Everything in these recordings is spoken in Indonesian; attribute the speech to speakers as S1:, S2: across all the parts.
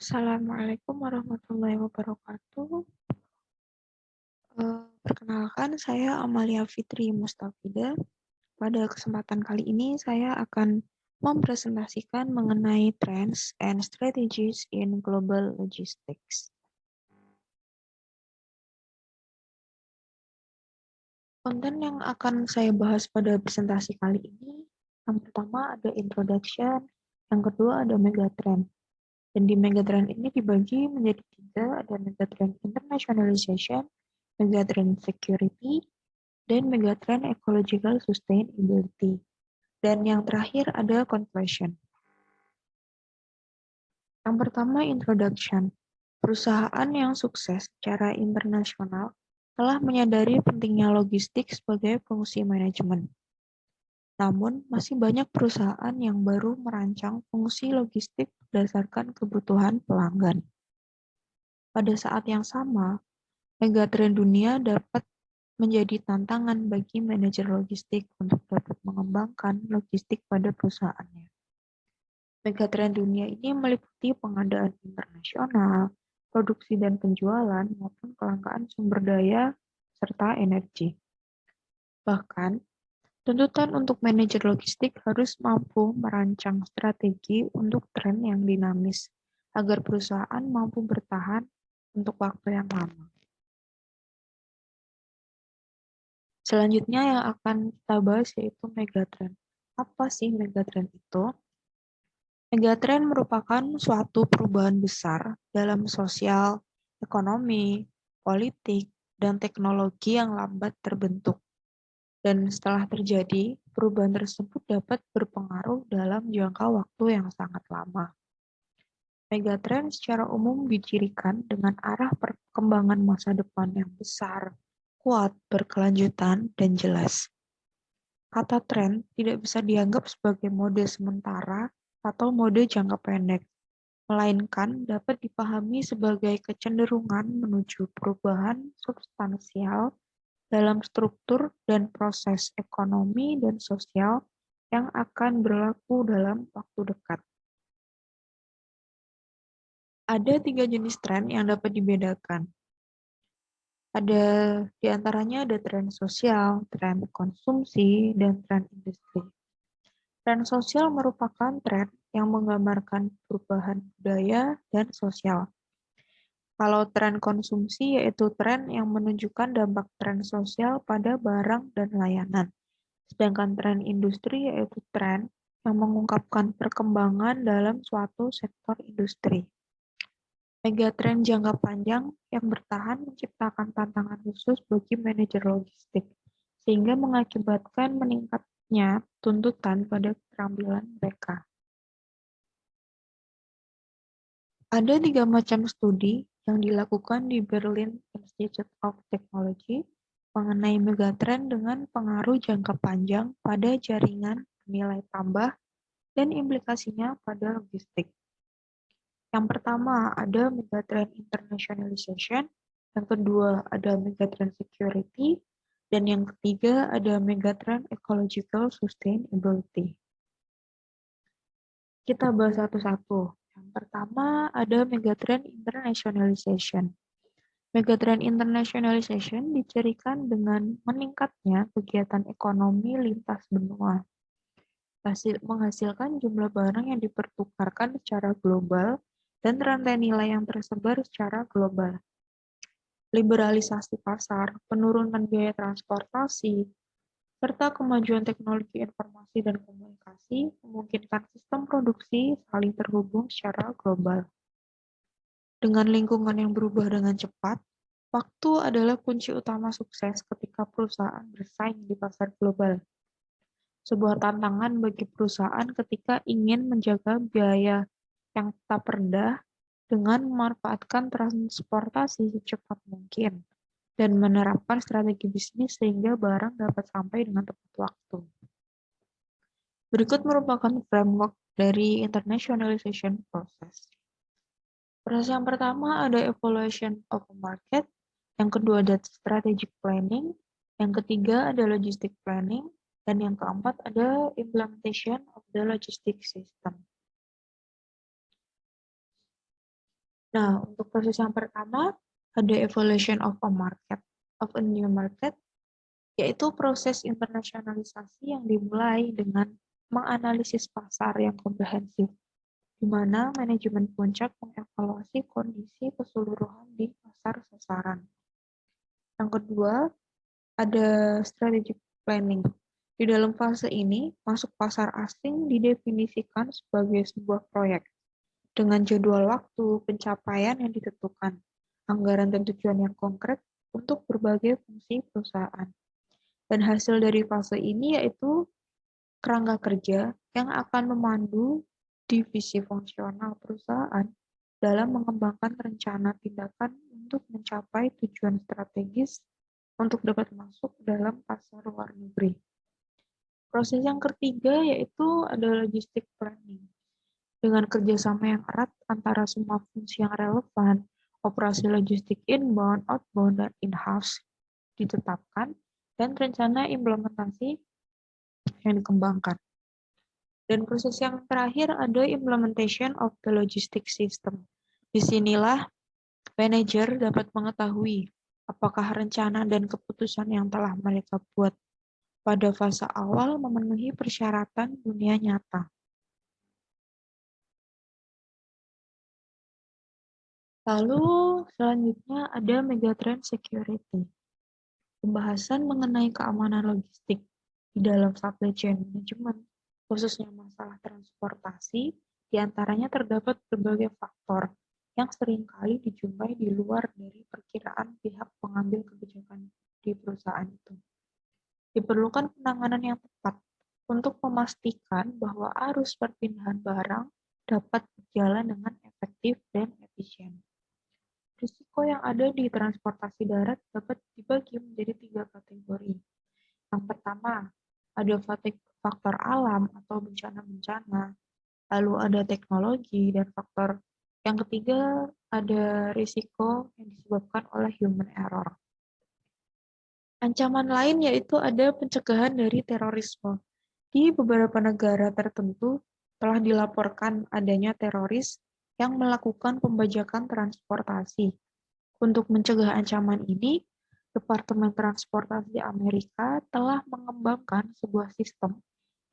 S1: Assalamualaikum warahmatullahi wabarakatuh. Perkenalkan, saya Amalia Fitri Mustafida. Pada kesempatan kali ini, saya akan mempresentasikan mengenai trends and strategies in global logistics. Konten yang akan saya bahas pada presentasi kali ini, yang pertama ada introduction, yang kedua ada megatrend. Dan di megatrend ini dibagi menjadi tiga, ada megatrend internationalization, megatrend security, dan megatrend ecological sustainability. Dan yang terakhir ada conclusion. Yang pertama introduction. Perusahaan yang sukses secara internasional telah menyadari pentingnya logistik sebagai fungsi manajemen. Namun, masih banyak perusahaan yang baru merancang fungsi logistik berdasarkan kebutuhan pelanggan. Pada saat yang sama, megatrend dunia dapat menjadi tantangan bagi manajer logistik untuk dapat mengembangkan logistik pada perusahaannya. Megatrend dunia ini meliputi pengadaan internasional, produksi dan penjualan, maupun kelangkaan sumber daya serta energi. Bahkan, tuntutan untuk manajer logistik harus mampu merancang strategi untuk tren yang dinamis, agar perusahaan mampu bertahan untuk waktu yang lama. Selanjutnya yang akan kita bahas yaitu megatrend. Apa sih megatrend itu? Megatrend merupakan suatu perubahan besar dalam sosial, ekonomi, politik, dan teknologi yang lambat terbentuk. Dan setelah terjadi, perubahan tersebut dapat berpengaruh dalam jangka waktu yang sangat lama. Megatrend secara umum dicirikan dengan arah perkembangan masa depan yang besar, kuat, berkelanjutan, dan jelas. Kata tren tidak bisa dianggap sebagai mode sementara atau mode jangka pendek, melainkan dapat dipahami sebagai kecenderungan menuju perubahan substansial dalam struktur dan proses ekonomi dan sosial yang akan berlaku dalam waktu dekat. Ada 3 jenis tren yang dapat dibedakan. Di antaranya ada tren sosial, tren konsumsi, dan tren industri. Tren sosial merupakan tren yang menggambarkan perubahan budaya dan sosial. Kalau tren konsumsi yaitu tren yang menunjukkan dampak tren sosial pada barang dan layanan. Sedangkan tren industri yaitu tren yang mengungkapkan perkembangan dalam suatu sektor industri. Megatrend jangka panjang yang bertahan menciptakan tantangan khusus bagi manajer logistik, sehingga mengakibatkan meningkatnya tuntutan pada keterampilan mereka. Ada 3 macam studi yang dilakukan di Berlin Institute of Technology mengenai megatrend dengan pengaruh jangka panjang pada jaringan nilai tambah dan implikasinya pada logistik. Yang pertama ada megatrend internationalization, yang kedua ada megatrend security, dan yang ketiga ada megatrend ecological sustainability. Kita bahas satu-satu. Yang pertama ada megatrend internationalization. Megatrend internationalization dicirikan dengan meningkatnya kegiatan ekonomi lintas benua, menghasilkan jumlah barang yang dipertukarkan secara global dan rantai nilai yang tersebar secara global. Liberalisasi pasar, penurunan biaya transportasi, serta kemajuan teknologi informasi dan komunikasi memungkinkan sistem produksi saling terhubung secara global. Dengan lingkungan yang berubah dengan cepat, waktu adalah kunci utama sukses ketika perusahaan bersaing di pasar global. Sebuah tantangan bagi perusahaan ketika ingin menjaga biaya yang tetap rendah dengan memanfaatkan transportasi secepat mungkin dan menerapkan strategi bisnis sehingga barang dapat sampai dengan tepat waktu. Berikut merupakan framework dari internationalization process. Proses yang pertama ada evaluation of a market, yang kedua ada strategic planning, yang ketiga ada logistic planning, dan yang keempat ada implementation of the logistic system. Nah, untuk proses yang pertama, ada evaluation of a new market, yaitu proses internasionalisasi yang dimulai dengan menganalisis pasar yang komprehensif, di mana manajemen puncak mengevaluasi kondisi keseluruhan di pasar sasaran. Yang kedua, ada strategic planning. Di dalam fase ini, masuk pasar asing didefinisikan sebagai sebuah proyek dengan jadwal waktu, pencapaian yang ditentukan, anggaran dan tujuan yang konkret untuk berbagai fungsi perusahaan. Dan hasil dari fase ini yaitu kerangka kerja yang akan memandu divisi fungsional perusahaan dalam mengembangkan rencana tindakan untuk mencapai tujuan strategis untuk dapat masuk dalam pasar luar negeri. Proses yang ketiga yaitu ada logistic planning. Dengan kerjasama yang erat antara semua fungsi yang relevan, operasi logistik inbound, outbound, dan in-house ditetapkan, dan rencana implementasi yang dikembangkan. Dan proses yang terakhir ada implementation of the logistic system. Disinilah manajer dapat mengetahui apakah rencana dan keputusan yang telah mereka buat pada fase awal memenuhi persyaratan dunia nyata. Lalu selanjutnya ada megatrend security. Pembahasan mengenai keamanan logistik di dalam supply chain management, khususnya masalah transportasi, diantaranya terdapat berbagai faktor yang seringkali dijumpai di luar dari perkiraan pihak pengambil kebijakan di perusahaan itu. Diperlukan penanganan yang tepat untuk memastikan bahwa arus perpindahan barang dapat berjalan dengan efektif dan efisien. Risiko yang ada di transportasi darat dapat dibagi menjadi 3 kategori. Yang pertama, ada faktor alam atau bencana-bencana, lalu ada teknologi, dan faktor yang ketiga ada risiko yang disebabkan oleh human error. Ancaman lain yaitu ada pencegahan dari terorisme. Di beberapa negara tertentu telah dilaporkan adanya teroris yang melakukan pembajakan transportasi. Untuk mencegah ancaman ini, Departemen Transportasi Amerika telah mengembangkan sebuah sistem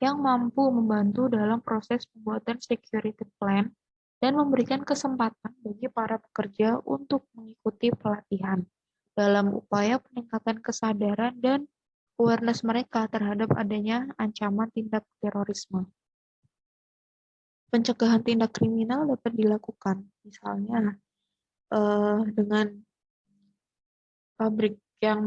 S1: yang mampu membantu dalam proses pembuatan security plan dan memberikan kesempatan bagi para pekerja untuk mengikuti pelatihan dalam upaya peningkatan kesadaran dan awareness mereka terhadap adanya ancaman tindak terorisme. Pencegahan tindak kriminal dapat dilakukan, misalnya dengan pabrik yang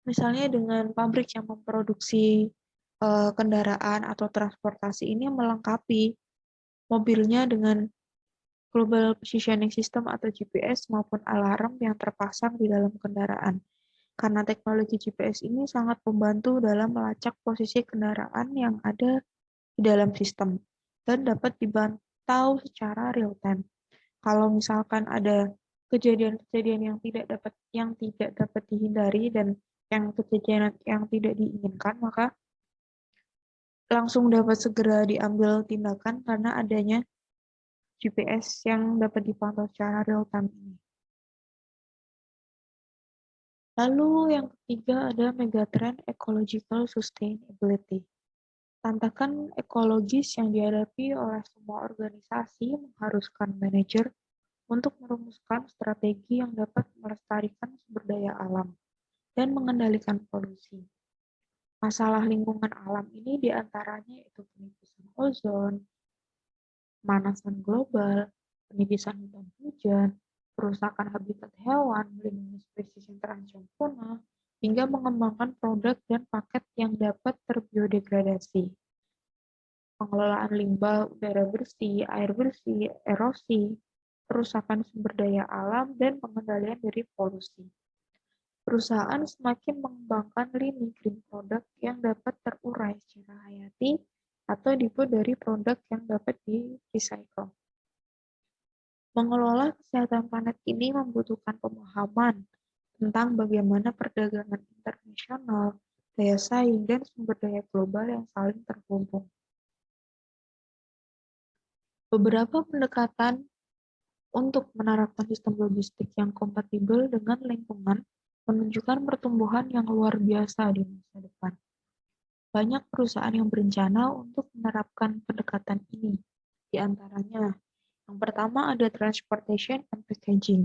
S1: misalnya dengan pabrik yang memproduksi kendaraan atau transportasi ini melengkapi mobilnya dengan Global Positioning System atau GPS maupun alarm yang terpasang di dalam kendaraan. Karena teknologi GPS ini sangat membantu dalam melacak posisi kendaraan yang ada di dalam sistem dan dapat dipantau secara real time. Kalau misalkan ada kejadian-kejadian yang tidak dapat dihindari dan yang kejadian yang tidak diinginkan, maka langsung dapat segera diambil tindakan karena adanya GPS yang dapat dipantau secara real time ini. Lalu yang ketiga ada megatrend ecological sustainability. Tantangan ekologis yang dihadapi oleh semua organisasi mengharuskan manajer untuk merumuskan strategi yang dapat melestarikan sumber daya alam dan mengendalikan polusi. Masalah lingkungan alam ini diantaranya yaitu penipisan ozon, pemanasan global, penipisan hutan hujan, perusakan habitat hewan, melindungi spesies yang terancam punah, hingga mengembangkan produk dan paket yang dapat terbiodegradasi. Pengelolaan limbah, udara bersih, air bersih, erosi, perusakan sumber daya alam, dan pengendalian dari polusi. Perusahaan semakin mengembangkan lini green product yang dapat terurai secara hayati atau dibuat dari produk yang dapat di-recycle. Mengelola kesehatan planet ini membutuhkan pemahaman tentang bagaimana perdagangan internasional, daya saing, dan sumber daya global yang saling terhubung. Beberapa pendekatan untuk menerapkan sistem logistik yang kompatibel dengan lingkungan menunjukkan pertumbuhan yang luar biasa di masa depan. Banyak perusahaan yang berencana untuk menerapkan pendekatan ini. Di antaranya, yang pertama ada transportation and packaging.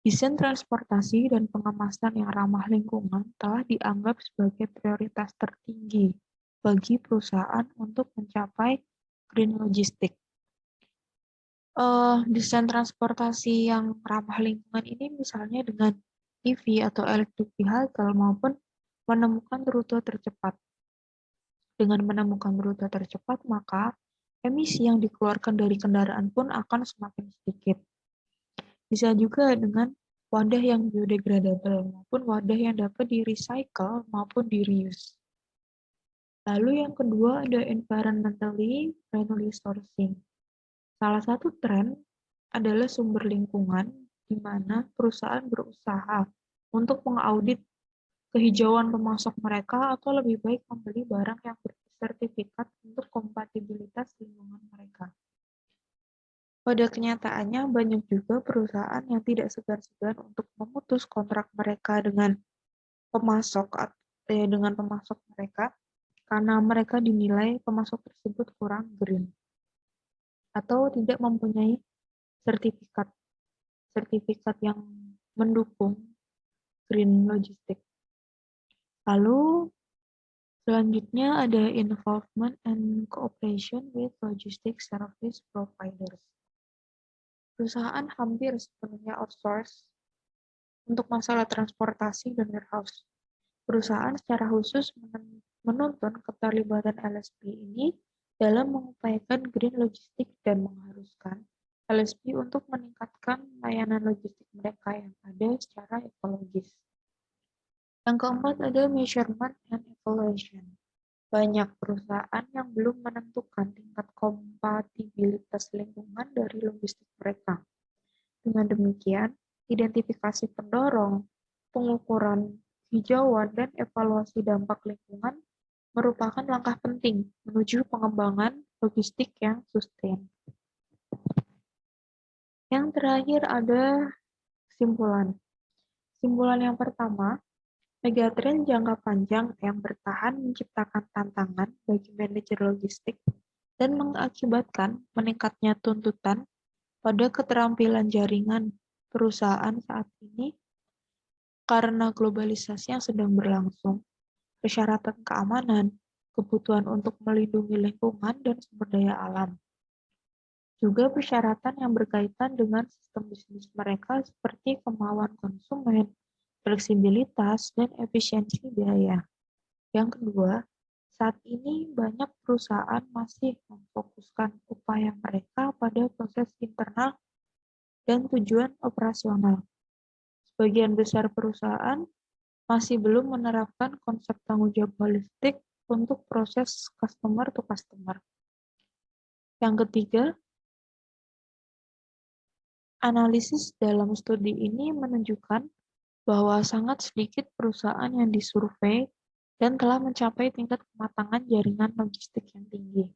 S1: Desain transportasi dan pengemasan yang ramah lingkungan telah dianggap sebagai prioritas tertinggi bagi perusahaan untuk mencapai green logistik. Desain transportasi yang ramah lingkungan ini misalnya dengan EV atau electric vehicle maupun menemukan rute tercepat. Dengan menemukan rute tercepat, maka emisi yang dikeluarkan dari kendaraan pun akan semakin sedikit. Bisa juga dengan wadah yang biodegradable maupun wadah yang dapat di-recycle maupun di-reuse. Lalu yang kedua ada environmentally friendly sourcing. Salah satu tren adalah sumber lingkungan di mana perusahaan berusaha untuk mengaudit kehijauan pemasok mereka atau lebih baik membeli barang yang bersertifikat untuk kompatibilitas lingkungan mereka. Pada kenyataannya, banyak juga perusahaan yang tidak segan-segan untuk memutus kontrak mereka dengan pemasok mereka karena mereka dinilai pemasok tersebut kurang green atau tidak mempunyai sertifikat sertifikat yang mendukung green logistik. Lalu selanjutnya ada involvement and cooperation with logistics service providers. Perusahaan hampir sepenuhnya outsource untuk masalah transportasi dan warehouse. Perusahaan secara khusus menuntun keterlibatan LSP ini dalam mengupayakan green logistik dan mengharuskan LSP untuk meningkatkan layanan logistik mereka yang ada secara ekologis. Yang keempat ada measurement and evaluation. Banyak perusahaan yang belum menentukan tingkat kompatibilitas lingkungan dari logistik mereka. Dengan demikian, identifikasi pendorong, pengukuran hijauan, dan evaluasi dampak lingkungan merupakan langkah penting menuju pengembangan logistik yang sustain. Yang terakhir ada kesimpulan. Kesimpulan yang pertama, megatrend jangka panjang yang bertahan menciptakan tantangan bagi manajer logistik dan mengakibatkan meningkatnya tuntutan pada keterampilan jaringan perusahaan saat ini karena globalisasi yang sedang berlangsung, persyaratan keamanan, kebutuhan untuk melindungi lingkungan dan sumber daya alam. Juga persyaratan yang berkaitan dengan sistem bisnis mereka seperti kemauan konsumen, fleksibilitas, dan efisiensi biaya. Yang kedua, saat ini banyak perusahaan masih memfokuskan upaya mereka pada proses internal dan tujuan operasional. Sebagian besar perusahaan masih belum menerapkan konsep tanggung jawab holistik untuk proses customer to customer. Yang ketiga, analisis dalam studi ini menunjukkan bahwa sangat sedikit perusahaan yang disurvei dan telah mencapai tingkat kematangan jaringan logistik yang tinggi.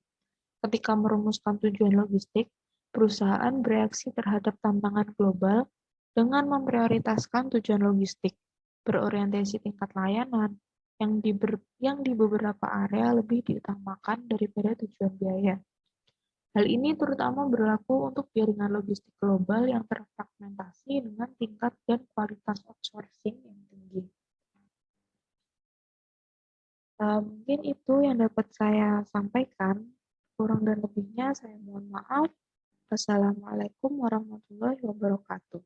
S1: Ketika merumuskan tujuan logistik, perusahaan bereaksi terhadap tantangan global dengan memprioritaskan tujuan logistik, berorientasi tingkat layanan, yang di beberapa area lebih diutamakan daripada tujuan biaya. Hal ini terutama berlaku untuk jaringan logistik global yang terfragmentasi dengan tingkat dan kualitas outsourcing yang tinggi. Mungkin itu yang dapat saya sampaikan. Kurang dan lebihnya saya mohon maaf. Wassalamualaikum warahmatullahi wabarakatuh.